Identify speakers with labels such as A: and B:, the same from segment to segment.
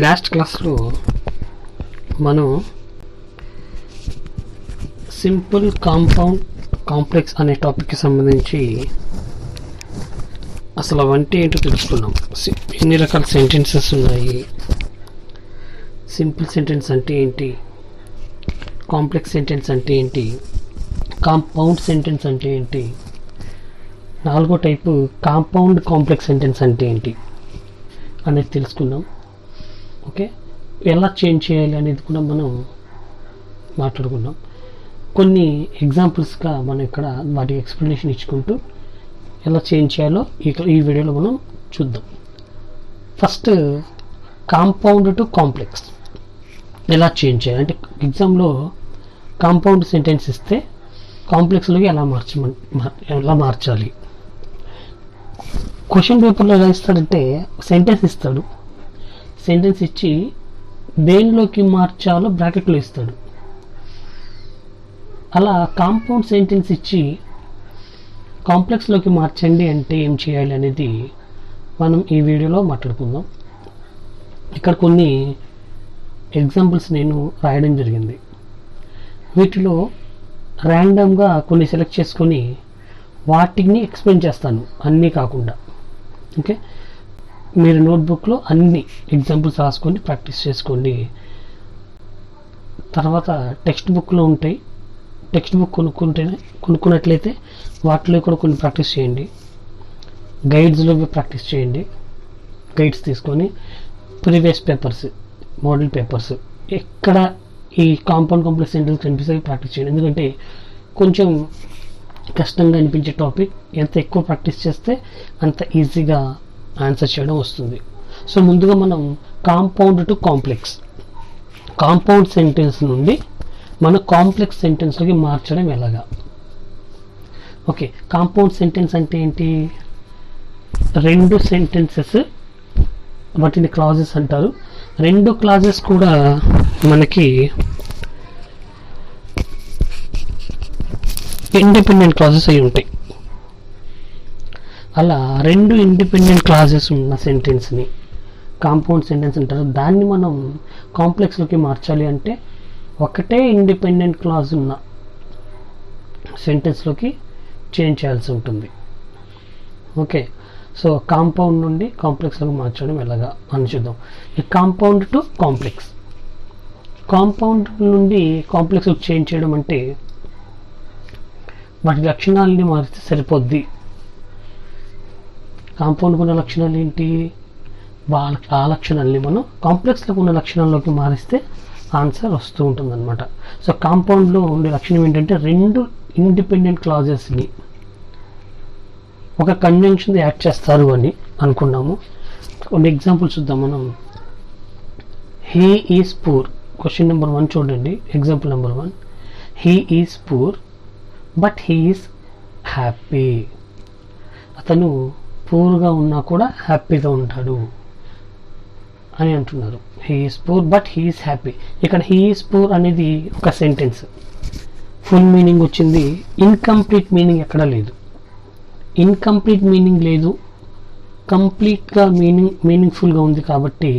A: Last క్లాస్లో మనం simple compound complex అనే టాపిక్కి సంబంధించి అసలు అవంటే ఏంటో తెలుసుకున్నాం. ఎన్ని రకాల సెంటెన్సెస్ ఉన్నాయి, సింపుల్ సెంటెన్స్ అంటే ఏంటి, కాంప్లెక్స్ సెంటెన్స్ అంటే ఏంటి, కాంపౌండ్ సెంటెన్స్ అంటే ఏంటి, నాలుగో టైపు కాంపౌండ్ కాంప్లెక్స్ సెంటెన్స్ అంటే ఏంటి అనేది తెలుసుకున్నాం. ఓకే, ఎలా చేంజ్ చేయాలి అనేది కూడా మనం మాట్లాడుకున్నాం. కొన్ని ఎగ్జాంపుల్స్గా మనం ఇక్కడ వాటి ఎక్స్ప్లెనేషన్ ఇచ్చుకుంటూ ఎలా చేంజ్ చేయాలో ఈ వీడియోలో మనం చూద్దాం. ఫస్ట్ కాంపౌండ్ టు కాంప్లెక్స్ ఎలా చేంజ్ చేయాలి అంటే, ఎగ్జామ్లో కాంపౌండ్ సెంటెన్స్ ఇస్తే కాంప్లెక్స్లోకి ఎలా మార్చాలి. క్వశ్చన్ పేపర్లో ఎలా ఇస్తాడంటే సెంటెన్స్ ఇస్తాడు, సెంటెన్స్ ఇచ్చి దేనిలోకి మార్చాలో బ్రాకెట్లో ఇస్తాడు. అలా కాంపౌండ్ సెంటెన్స్ ఇచ్చి కాంప్లెక్స్లోకి మార్చండి అంటే ఏం చేయాలి అనేది మనం ఈ వీడియోలో మాట్లాడుకుందాం. ఇక్కడ కొన్ని ఎగ్జాంపుల్స్ నేను రాయడం జరిగింది. వీటిలో ర్యాండమ్గా కొన్ని సెలెక్ట్ చేసుకొని వాటిని ఎక్స్ప్లెయిన్ చేస్తాను, అన్నీ కాకుండా. ఓకే, మీరు నోట్బుక్లో అన్ని ఎగ్జాంపుల్స్ రాసుకొని ప్రాక్టీస్ చేసుకోండి. తర్వాత టెక్స్ట్ బుక్లో ఉంటాయి, టెక్స్ట్ బుక్ కొనుక్కున్నట్లయితే వాటిలో కూడా కొన్ని ప్రాక్టీస్ చేయండి. గైడ్స్లో ప్రాక్టీస్ చేయండి, గైడ్స్ తీసుకొని ప్రీవియస్ పేపర్స్, మోడల్ పేపర్స్ ఎక్కడ ఈ కాంపౌండ్ కాంప్లెక్స్ సెంటెన్స్ కనిపిస్తే ప్రాక్టీస్ చేయండి. ఎందుకంటే కొంచెం కష్టంగా అనిపించే టాపిక్, ఎంత ఎక్కువ ప్రాక్టీస్ చేస్తే అంత ఈజీగా ఆన్సర్ చేయడం వస్తుంది. సో ముందుగా మనం compound to complex, compound sentence నుండి మన కాంప్లెక్స్ సెంటెన్స్లోకి మార్చడం ఎలాగా. ఓకే, కాంపౌండ్ సెంటెన్స్ అంటే ఏంటి, రెండు సెంటెన్సెస్, వాటిని క్లాజెస్ అంటారు. రెండు క్లాజెస్ కూడా మనకి ఇండిపెండెంట్ క్లాజెస్ అయి ఉంటాయి. అలా రెండు ఇండిపెండెంట్ క్లాజెస్ ఉన్న సెంటెన్స్ని కాంపౌండ్ సెంటెన్స్ అంటారు. దాన్ని మనం కాంప్లెక్స్లోకి మార్చాలి అంటే ఒకటే ఇండిపెండెంట్ క్లాజ్ ఉన్న సెంటెన్స్లోకి చేంజ్ చేయాల్సి ఉంటుంది. ఓకే, సో కాంపౌండ్ నుండి కాంప్లెక్స్లోకి మార్చడం ఎలాగా అని చూద్దాం. ఈ కాంపౌండ్ టు కాంప్లెక్స్, కాంపౌండ్ నుండి కాంప్లెక్స్లోకి చేంజ్ చేయడం అంటే వాటి లక్షణాలని మారిస్తే సరిపోద్ది. కాంపౌండ్కి ఉన్న లక్షణాలు ఏంటి, ఆ లక్షణాలని మనం కాంప్లెక్స్లోకి ఉన్న లక్షణాల్లోకి మారిస్తే ఆన్సర్ వస్తూ ఉంటుంది అనమాట. సో కాంపౌండ్లో ఉండే లక్షణం ఏంటంటే రెండు ఇండిపెండెంట్ క్లాజెస్ని ఒక కంజంక్షన్ యాడ్ చేస్తారు అని అనుకున్నాము. కొన్ని ఎగ్జాంపుల్స్ చూద్దాం మనం. He is poor, question number 1 చూడండి. Example number 1, he is poor but he is happy. అతను పూర్గా ఉన్నా కూడా హ్యాపీగా ఉంటాడు అని అంటున్నారు. He is poor but he is happy. ఇక్కడ హీ ఈజ్ పూర్ అనేది ఒక సెంటెన్స్, ఫుల్ మీనింగ్ వచ్చింది, ఇన్కంప్లీట్ మీనింగ్ ఎక్కడా లేదు. ఇన్కంప్లీట్ మీనింగ్ లేదు, కంప్లీట్గా మీనింగ్ఫుల్గా ఉంది. కాబట్టి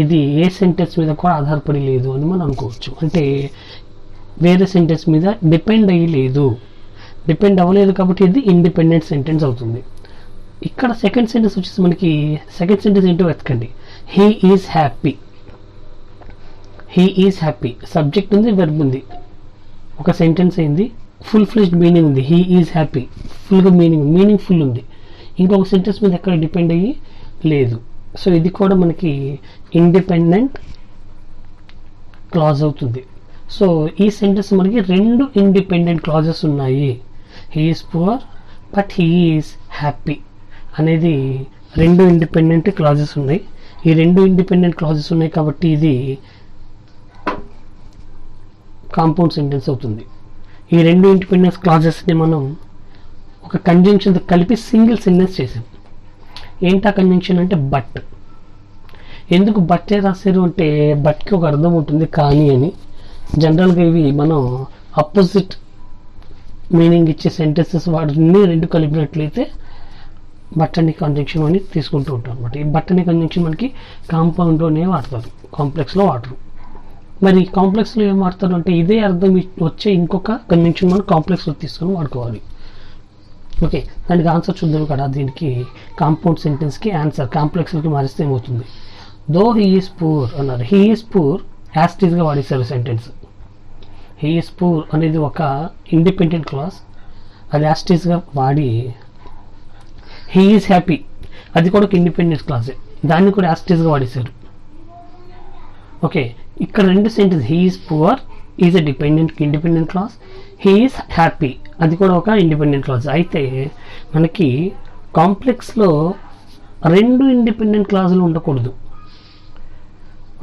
A: ఇది ఏ సెంటెన్స్ మీద కూడా ఆధారపడి లేదు అని మనం అనుకోవచ్చు. అంటే వేరే సెంటెన్స్ మీద డిపెండ్ అవ్వలేదు కాబట్టి ఇది ఇండిపెండెంట్ సెంటెన్స్ అవుతుంది. ఇక్కడ సెకండ్ సెంటెన్స్ వచ్చేసి మనకి, సెకండ్ సెంటెన్స్ ఏంటో వెతకండి. He is happy, he is happy, subject ఉంది, వెర్బ్ ఉంది, ఒక సెంటెన్స్ అయింది, ఫుల్ ఫ్లెజ్డ్ మీనింగ్ ఉంది. హీ ఈజ్ హ్యాపీ ఫుల్గా మీనింగ్ఫుల్ ఉంది. ఇంకొక సెంటెన్స్ మీద ఎక్కడ డిపెండ్ అయ్యి లేదు. సో ఇది కూడా మనకి ఇండిపెండెంట్ క్లాజ్ అవుతుంది. సో ఈ సెంటెన్స్ మనకి రెండు ఇండిపెండెంట్ క్లాజెస్ ఉన్నాయి. He is poor but he is happy అనేది రెండు ఇండిపెండెంట్ క్లాజెస్ ఉన్నాయి. ఈ రెండు ఇండిపెండెంట్ క్లాజెస్ ఉన్నాయి కాబట్టి ఇది కాంపౌండ్ సెంటెన్స్ అవుతుంది. ఈ రెండు ఇండిపెండెంట్ క్లాజెస్ని మనం ఒక కంజంక్షన్తో కలిపి సింగిల్ సెంటెన్స్ చేసాం. ఏంటా కంజంక్షన్ అంటే బట్. ఎందుకు బట్టే రాశారు అంటే బట్కి ఒక అర్థం ఉంటుంది, కానీ అని. జనరల్గా ఇవి మనం అపోజిట్ మీనింగ్ ఇచ్చే సెంటెన్సెస్ వాటిని రెండు కలిపినట్లయితే బట్ అనే కంజంక్షన్ అని తీసుకుంటూ ఉంటాం అనమాట. ఈ బట్ అనే కంజంక్షన్ మనకి కాంపౌండ్లోనే వాడతారు, కాంప్లెక్స్లో వాడరు. మరి కాంప్లెక్స్లో ఏం వాడతారు అంటే ఇదే అర్థం వచ్చే ఇంకొక కంజంక్షన్ మనం కాంప్లెక్స్లో తీసుకొని వాడుకోవాలి. ఓకే, దానికి ఆన్సర్ చూద్దాం కదా. దీనికి కాంపౌండ్ సెంటెన్స్కి ఆన్సర్ కాంప్లెక్స్లోకి మారిస్తే ఏమవుతుంది? దో హీ ఈజ్ పూర్ అన్నారు. హీ ఈజ్ పూర్ యాస్టీస్గా వాడేశారు సెంటెన్స్. హీ ఈజ్ పూర్ అనేది ఒక ఇండిపెండెంట్ క్లాస్, అది యాస్టీస్గా వాడి హీ ఈజ్ హ్యాపీ అది కూడా ఒక ఇండిపెండెంట్ క్లాసే, దాన్ని కూడా యాస్టీస్గా వాడేశారు. ఓకే, ఇక్కడ రెండు sentence he is poor is a independent class, he is happy అది కూడా ఒక ఇండిపెండెంట్ క్లాస్. అయితే మనకి కాంప్లెక్స్లో రెండు ఇండిపెండెంట్ క్లాసులు ఉండకూడదు,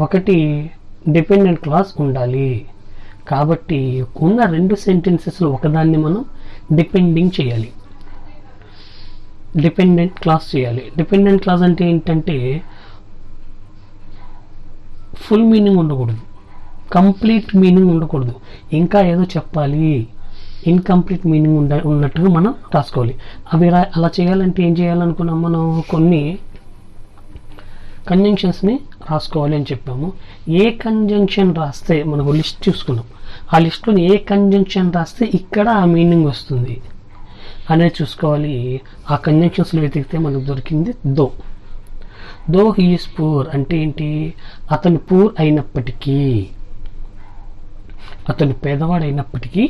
A: ఒకటి డిపెండెంట్ క్లాస్ ఉండాలి. కాబట్టి ఉన్న రెండు సెంటెన్సెస్లో ఒకదాన్ని మనం డిపెండింగ్ చేయాలి, డిపెండెంట్ క్లాస్ చేయాలి. డిపెండెంట్ క్లాస్ అంటే ఏంటంటే ఫుల్ మీనింగ్ ఉండకూడదు, కంప్లీట్ మీనింగ్ ఉండకూడదు, ఇంకా ఏదో చెప్పాలి, ఇన్కంప్లీట్ మీనింగ్ ఉన్నట్టుగా మనం రాసుకోవాలి. అవి అలా చేయాలంటే ఏం చేయాలనుకున్నాం మనం? కొన్ని కంజంక్షన్స్ని రాసుకోవాలి అని చెప్పాము. ఏ కంజంక్షన్ రాస్తే మనకు లిస్ట్ చూసుకున్నాం, ఆ లిస్ట్లో ఏ కంజంక్షన్ రాస్తే ఇక్కడ ఆ మీనింగ్ వస్తుంది అనేది చూసుకోవాలి. ఆ కంజంక్షన్స్లో వెతికితే మనకు దొరికింది దో. దో హీ ఈజ్ పూర్ అంటే ఏంటి? అతను పూర్ అయినప్పటికీ, అతను పేదవాడు అయినప్పటికీ.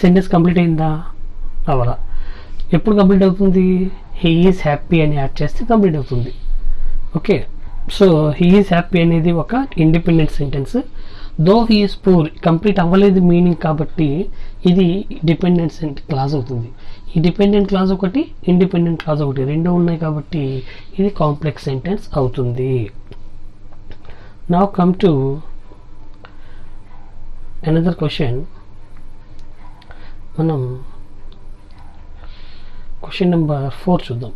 A: సెంటెన్స్ కంప్లీట్ అయిందా? అవరా. ఎప్పుడు కంప్లీట్ అవుతుంది? హీ ఈజ్ హ్యాపీ అని యాడ్ చేస్తే కంప్లీట్ అవుతుంది. Okay, so he is happy అనేది ఒక independent sentence. Though he is poor complete అవ్వలేదు మీనింగ్, కాబట్టి ఇది డిపెండెంట్ క్లాజ్ అవుతుంది. ఈ డిపెండెంట్ క్లాజ్ ఒకటి, ఇండిపెండెంట్ క్లాజ్ ఒకటి, రెండు ఉన్నాయి కాబట్టి ఇది కాంప్లెక్స్ సెంటెన్స్ అవుతుంది. Now come to another question. మనం క్వశ్చన్ నెంబర్ 4 చూద్దాం.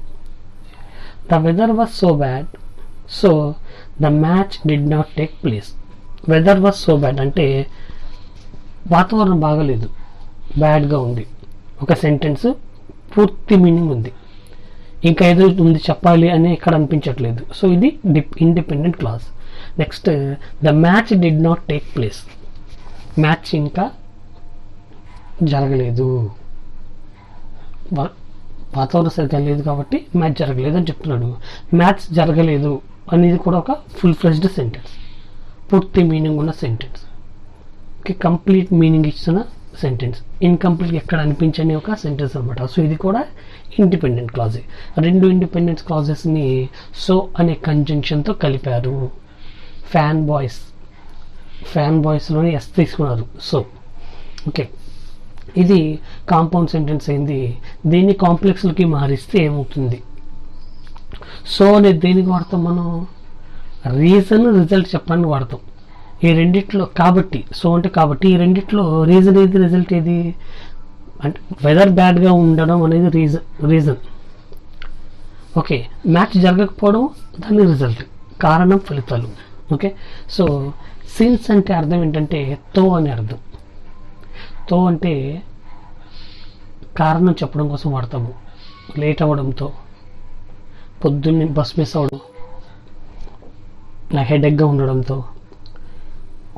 A: The weather was so bad so the match did not take place. Weather was so bad అంటే వాతావరణం బాగలేదు, బ్యాడ్గా ఉంది. ఒక సెంటెన్స్ పూర్తి మీనింగ్ ఉంది, ఇంకా ఏదో ఉంది చెప్పాలి అని ఇక్కడ అనిపించట్లేదు. సో ఇది independent class. Next the match did not take place, match ఇంకా జరగలేదు, వాతావరణం సరిగ్గా లేదు కాబట్టి మ్యాచ్ జరగలేదు అని చెప్తున్నాడు. మ్యాచ్ జరగలేదు అనేది కూడా ఒక ఫుల్ ఫ్లెజ్డ్ సెంటెన్స్, పూర్తి మీనింగ్ ఉన్న సెంటెన్స్. ఓకే, కంప్లీట్ మీనింగ్ ఇచ్చిన సెంటెన్స్, ఇన్కంప్లీట్ ఎక్కడ అనిపించని ఒక సెంటెన్స్ అనమాట. సో ఇది కూడా ఇండిపెండెంట్ క్లాజే. రెండు ఇండిపెండెంట్ క్లాజెస్ని సో అనే కంజంక్షన్తో కలిపారు. ఫ్యాన్ బాయ్స్లోని ఎస్ తీసుకున్నారు, సో. ఓకే, ఇది కాంపౌండ్ సెంటెన్స్ అయింది. దీన్ని కాంప్లెక్స్లకి మారిస్తే ఏమవుతుంది? సో అనేది దేనికి వాడతాం మనం? రీజన్ రిజల్ట్ చెప్పడానికి వాడతాం. ఈ రెండిట్లో కాబట్టి, సో అంటే కాబట్టి ఈ రెండిట్లో రీజన్ ఏది, రిజల్ట్ ఏది అంటే వెదర్ బ్యాడ్గా ఉండడం అనేది రీజన్. ఓకే, మ్యాచ్ జరగకపోవడం దాని రిజల్ట్, కారణం ఫలితాలు. ఓకే, సో సిన్స్ అంటే అర్థం ఏంటంటే తో అని అర్థం. తో అంటే కారణం చెప్పడం కోసం వాడతాము. లేట్ అవ్వడంతో, పొద్దున్నే బస్ మిస్ అవ్వడం, నాకు హెడేక్గా ఉండడంతో,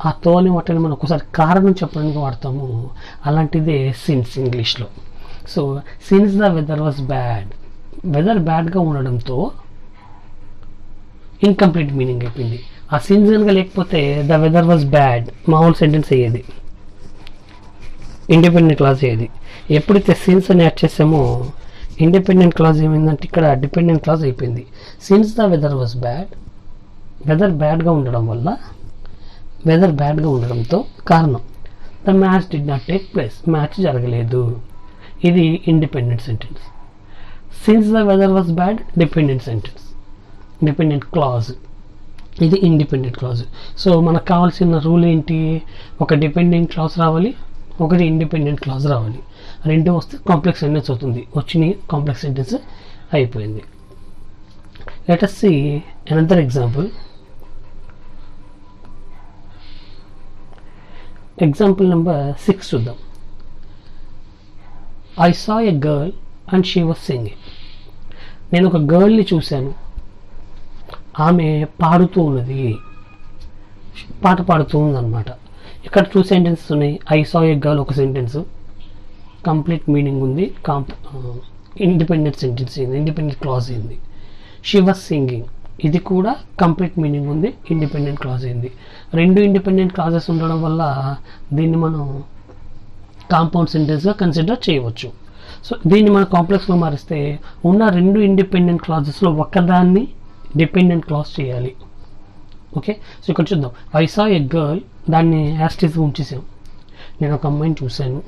A: ఆ తో అని వాటిని మనం ఒకసారి కారణం చెప్పడానికి వాడతాము. అలాంటిదే సిన్స్ ఇంగ్లీష్లో. So since the weather was bad, weather బ్యాడ్గా ఉండడంతో ఇన్కంప్లీట్ మీనింగ్ అయిపోయింది. ఆ సిన్స్ కనుక లేకపోతే ద వెదర్ వాజ్ బ్యాడ్ మామూలు సెంటెన్స్ అయ్యేది, ఇండిపెండెంట్ క్లాస్ అయ్యేది. ఎప్పుడైతే సిన్స్ అని యాడ్ చేసామో ఇండిపెండెంట్ క్లాస్ ఏమైందంటే ఇక్కడ డిపెండెంట్ క్లాస్ అయిపోయింది. Since the weather was bad, weather బ్యాడ్గా ఉండడం వల్ల, వెదర్ బ్యాడ్గా ఉండడంతో కారణం. The match did not take place, match జరగలేదు. ఇది independent sentence. Since the weather was bad dependent sentence, dependent clause. ఇది ఇండిపెండెంట్ క్లాజ్. సో మనకు కావాల్సిన రూల్ ఏంటి? ఒక డిపెండెంట్ క్లాజ్ రావాలి, ఒకటి ఇండిపెండెంట్ క్లాజ్ రావాలి. రెండు వస్తే కాంప్లెక్స్ సెంటెన్స్ అవుతుంది. వచ్చిన కాంప్లెక్స్ సెంటెన్స్ అయిపోయింది. Let us see another example. Example number 6 చూద్దాం. I saw a girl and she was singing. నేను ఒక గర్ల్ని చూశాను, ఆమె పాడుతూ ఉన్నది, పాట పాడుతూ ఉందన్నమాట. ఇక్కడ 2 సెంటెన్సెస్ ఉన్నాయి. ఐ సా ఏ గర్ల్ ఒక సెంటెన్స్, కంప్లీట్ మీనింగ్ ఉంది, ఇండిపెండెంట్ సెంటెన్స్ అయింది, ఇండిపెండెంట్ క్లాజ్ అయింది. షీ వాజ్ సింగింగ్, ఇది కూడా కంప్లీట్ మీనింగ్ ఉంది, ఇండిపెండెంట్ క్లాజ్ అయింది. 2 ఇండిపెండెంట్ క్లాజెస్ ఉండడం వల్ల దీన్ని మనం కాంపౌండ్ సెంటెన్స్గా కన్సిడర్ చేయవచ్చు. సో దీన్ని మనం కాంప్లెక్స్లో మారిస్తే ఉన్న 2 ఇండిపెండెంట్ క్లాజెస్లో ఒకదాన్ని డిపెండెంట్ క్లాజ్ చేయాలి. ఓకే, సో ఇక్కడ చూద్దాం. ఐ సా ఎ గర్ల్, దాన్ని యాస్టిస్ ఉంచేసాం. నేను ఒక అమ్మాయిని చూశాను.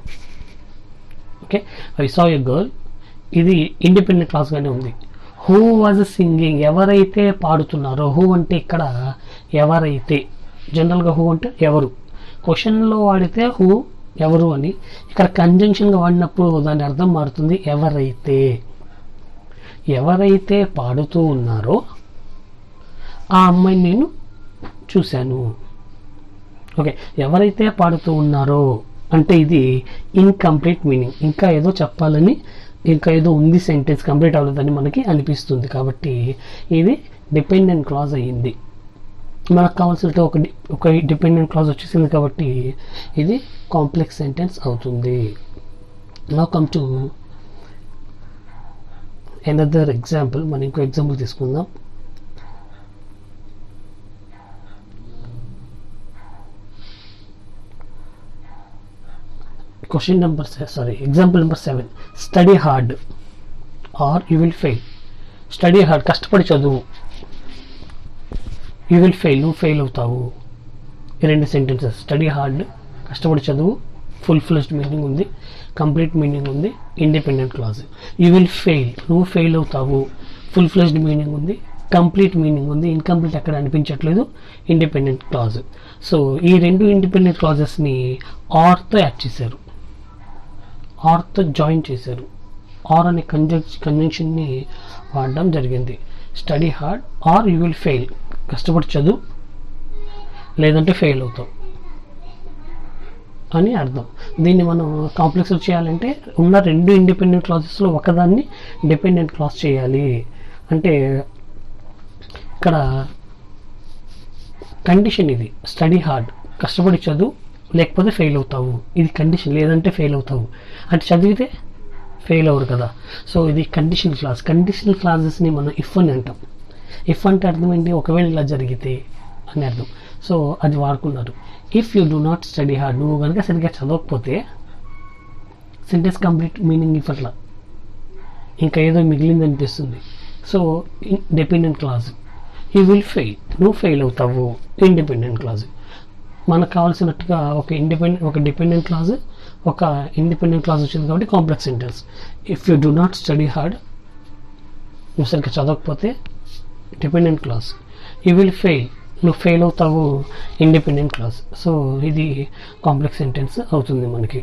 A: Okay, I saw a girl, ఇది ఇండిపెండెంట్ క్లాస్గానే ఉంది. హూ వాజ్ సింగింగ్, ఎవరైతే పాడుతున్నారో, హూ అంటే ఇక్కడ ఎవరైతే, జనరల్గా హూ అంటే ఎవరు, క్వశ్చన్లో వాడితే హూ ఎవరు అని, ఇక్కడ కంజంక్షన్గా వాడినప్పుడు దాని అర్థం మారుతుంది ఎవరైతే. ఎవరైతే పాడుతూ ఉన్నారో ఆ అమ్మాయిని నేను చూశాను. ఓకే, ఎవరైతే పాడుతూ ఉన్నారో అంటే ఇది ఇన్కంప్లీట్ మీనింగ్, ఇంకా ఏదో చెప్పాలని, ఇంకా ఏదో ఉంది, సెంటెన్స్ కంప్లీట్ అవ్వలేదని మనకి అనిపిస్తుంది. కాబట్టి ఇది డిపెండెంట్ క్లాజ్ అయ్యింది. మనకు కావాల్సిన ఒక డిపెండెంట్ క్లాజ్ వచ్చేసింది కాబట్టి ఇది కాంప్లెక్స్ సెంటెన్స్ అవుతుంది. Now come to another example. మనం ఇంకో ఎగ్జాంపుల్ తీసుకుందాం. Example number 7. Study hard or you will fail. Study hard, కష్టపడి చదువు. You will fail, నువ్వు ఫెయిల్ అవుతావు. ఈ 2 సెంటెన్సెస్, స్టడీ హార్డ్, కష్టపడి చదువు, ఫుల్ ఫ్లెజ్డ్ మీనింగ్ ఉంది, కంప్లీట్ మీనింగ్ ఉంది, independent clause. You will fail, నువ్వు ఫెయిల్ అవుతావు, ఫుల్ ఫ్లెజ్డ్ మీనింగ్ ఉంది, కంప్లీట్ మీనింగ్ ఉంది, ఇన్కంప్లీట్ ఎక్కడ అనిపించట్లేదు, ఇండిపెండెంట్ క్లాజ్. సో ఈ 2 ఇండిపెండెంట్ క్లాజెస్ని ఆర్తో యాడ్ చేశారు, ఆర్తో జాయిన్ చేశారు. ఆర్ అనే కంజంక్షన్ని వాడడం జరిగింది. Study hard or you will fail, కష్టపడి చదువు లేదంటే ఫెయిల్ అవుతావు అని అర్థం. దీన్ని మనం కాంప్లెక్స్లో చేయాలంటే ఉన్న 2 ఇండిపెండెంట్ క్లాజెస్లో ఒకదాన్ని డిపెండెంట్ క్లాజ్ చేయాలి. అంటే ఇక్కడ కండిషన్ ఇది, స్టడీ హార్డ్, కష్టపడి చదువు లేకపోతే ఫెయిల్ అవుతావు, ఇది కండిషన్, లేదంటే ఫెయిల్ అవుతావు. అంటే చదివితే ఫెయిల్ అవ్వరు కదా. సో ఇది కండిషనల్ క్లాజ్. కండిషనల్ క్లాజెస్ని మనం ఇఫ్ అని అంటాం. ఇఫ్ అంటే అర్థం ఏంటి, ఒకవేళ ఇలా జరిగితే అని అర్థం. సో అది వాడుకున్నారు. If you do not study hard, నువ్వు కనుక సరిగ్గా చదవకపోతే, సెంటెన్స్ కంప్లీట్ మీనింగ్ ఇఫ్ అట్లా ఇంకా ఏదో మిగిలింది అనిపిస్తుంది. So dependent clause, you will fail, నువ్వు ఫెయిల్ అవుతావు, ఇండిపెండెంట్ క్లాజ్. మనకు కావాల్సినట్టుగా ఒక డిపెండెంట్ క్లాజ్, ఒక ఇండిపెండెంట్ క్లాజ్ వచ్చింది కాబట్టి complex sentence. If you do not study hard, నువ్వు సరిగ్గా చదవకపోతే dependent clause. You will fail, నువ్వు ఫెయిల్ అవుతావు, ఇండిపెండెంట్ క్లాజ్. సో ఇది కాంప్లెక్స్ సెంటెన్స్ అవుతుంది మనకి.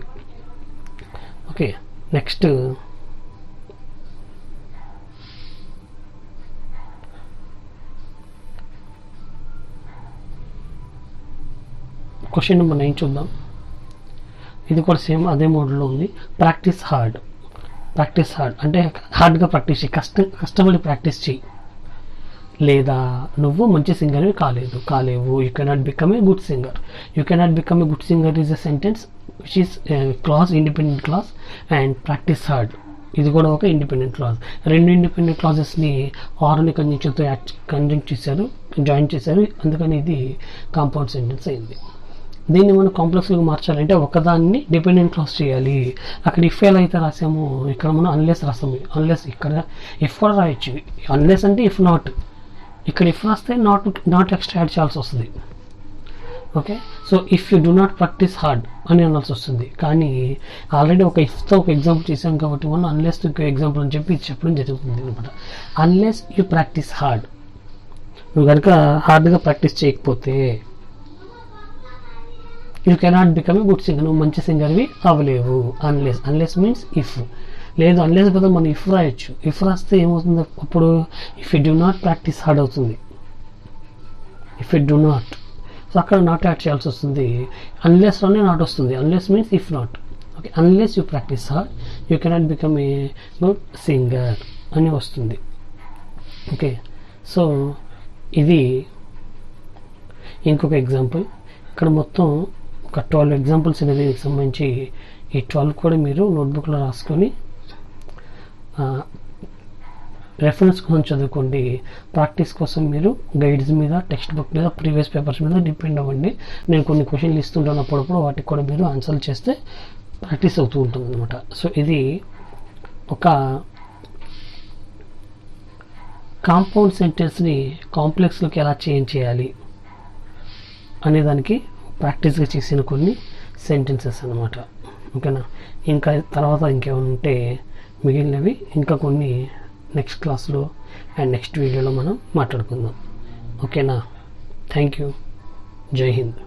A: ఓకే, నెక్స్ట్ క్వశ్చన్ నెంబర్ 9 చూద్దాం. ఇది కూడా సేమ్ అదే మోడల్లో ఉంది. Practice hard. ప్రాక్టీస్ హార్డ్ అంటే హార్డ్గా ప్రాక్టీస్ చేయి, కష్టపడి ప్రాక్టీస్ చేయి, లేదా నువ్వు మంచి సింగర్వి కాలేవు. You cannot become a good singer. You cannot become a good singer is a sentence which is clause, independent clause. And practise hard, ఇది కూడా ఒక ఇండిపెండెంట్ క్లాజ్. 2 ఇండిపెండెంట్ క్లాజెస్ని ఆర్ని కంజంక్షన్తో కంజంక్ట్ చేశారు, జాయిన్ చేశారు. అందుకని ఇది కాంపౌండ్ సెంటెన్స్ అయింది. దీన్ని మనం కాంప్లెక్స్గా మార్చాలంటే ఒకదాన్ని డిపెండెంట్ క్లాజ్ చేయాలి. అక్కడ ఇఫ్ ఫెయిల్ అయితే రాసాము, ఇక్కడ మనం అన్లెస్ రాస్తాము. అన్లెస్ ఇక్కడ ఇఫ్ కూడా రాయొచ్చు. అన్లెస్ అంటే ఇఫ్ నాట్, ఇక్కడ ఇఫ్ రాస్తే నాట్ ఎక్స్ట్రా యాడ్ చేయాల్సి వస్తుంది. Okay, so if you do not practice hard అని అనాల్సి వస్తుంది. కానీ ఆల్రెడీ ఒక ఇఫ్తో ఒక ఎగ్జాంపుల్ చేసాం కాబట్టి మనం అన్లెస్ ఇంకో ఎగ్జాంపుల్ అని చెప్పి ఇది చెప్పడం జరుగుతుంది అనమాట. అన్లెస్ యూ ప్రాక్టీస్ హార్డ్, నువ్వు కనుక హార్డ్గా ప్రాక్టీస్ చేయకపోతే you cannot become a good singer, నువ్వు మంచి సింగర్వి అవ్వలేవు. Unless means if. లేదు, అన్లెస్ బదులు మనం ఇఫ్ రాయొచ్చు. ఇఫ్ రాస్తే ఏమవుతుంది అప్పుడు, if you do not practice hard అవుతుంది. If you do not, so అక్కడ నాట్ యాడ్ చేయాల్సి వస్తుంది. అన్లెస్లోనే నాట్ వస్తుంది. Unless means if not. Okay, unless you practice hard you cannot become a good singer అని వస్తుంది. ఓకే, సో ఇది ఇంకొక ఎగ్జాంపుల్. ఇక్కడ మొత్తం ఒక 12 ఎగ్జాంపుల్స్ అనేది దీనికి సంబంధించి ఈ 12 కూడా మీరు నోట్బుక్లో రాసుకొని రెఫరెన్స్ కోసం చదువుకోండి. ప్రాక్టీస్ కోసం మీరు గైడ్స్ మీద, టెక్స్ట్ బుక్ మీద, ప్రీవియస్ పేపర్స్ మీద డిపెండ్ అవ్వండి. నేను కొన్ని క్వశ్చన్లు ఇస్తుంటాను, అప్పుడప్పుడు వాటికి కూడా మీరు ఆన్సర్లు చేస్తే ప్రాక్టీస్ అవుతూ ఉంటుంది అనమాట. సో ఇది ఒక కాంపౌండ్ సెంటెన్స్ని కాంప్లెక్స్లోకి ఎలా చేంజ్ చేయాలి అనేదానికి ప్రాక్టీస్గా చేసిన కొన్ని సెంటెన్సెస్ అనమాట. ఓకేనా, ఇంకా తర్వాత ఇంకేమైనా ఉంటే మిగిలినవి ఇంకా కొన్ని నెక్స్ట్ క్లాస్లో అండ్ నెక్స్ట్ వీడియోలో మనం మాట్లాడుకుందాం. ఓకేనా, థ్యాంక్ యూ, జై హింద్.